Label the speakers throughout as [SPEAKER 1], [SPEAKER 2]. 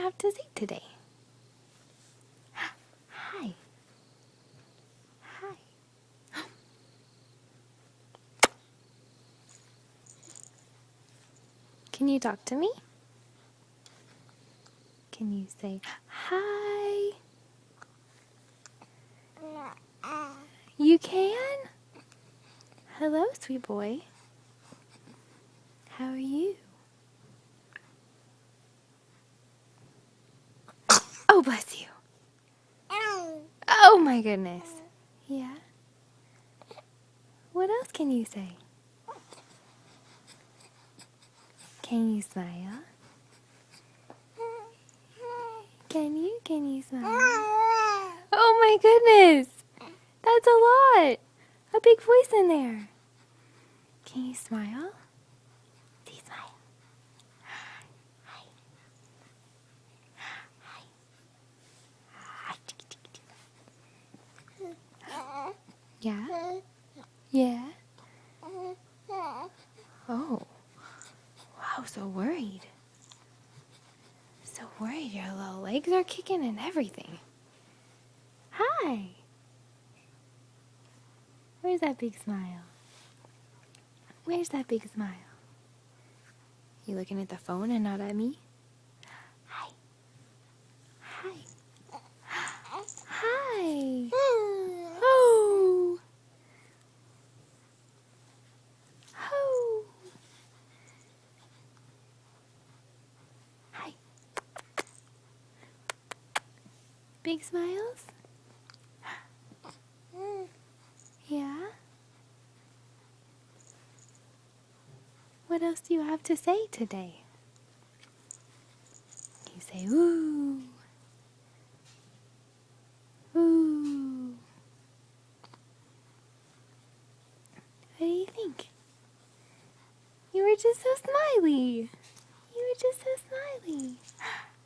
[SPEAKER 1] have to say today? Hi. Hi. Can you talk to me? Can you say hi? You can? Hello, sweet boy. How are you? Oh, bless you. Oh, my goodness. Yeah? What else can you say? Can you smile? Can you? Can you smile? Oh, my goodness. That's a lot. A big voice in there. Can you smile? Do you smile? Hi. Hi. Yeah? Yeah? Oh. Wow, so worried. So worried your little legs are kicking and everything. Hi. Where's that big smile? Where's that big smile? You looking at the phone and not at me? Hi. Hi. Hi. Oh. Oh. Hi. Big smiles? Yeah? What else do you have to say today? You say, ooh. Ooh. What do you think? You were just so smiley. You were just so smiley.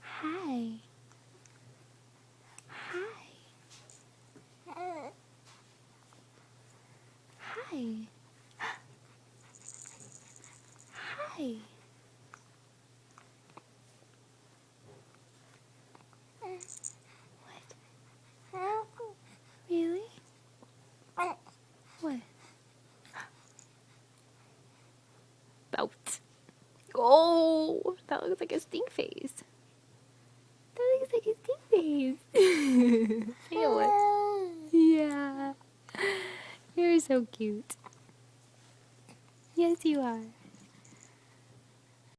[SPEAKER 1] Hi. Hi. Hi. Hi. What? Really? What? Bout. Oh, that looks like a stink face. That looks like a stink face. Say what? Yeah. You're so cute. Yes, you are.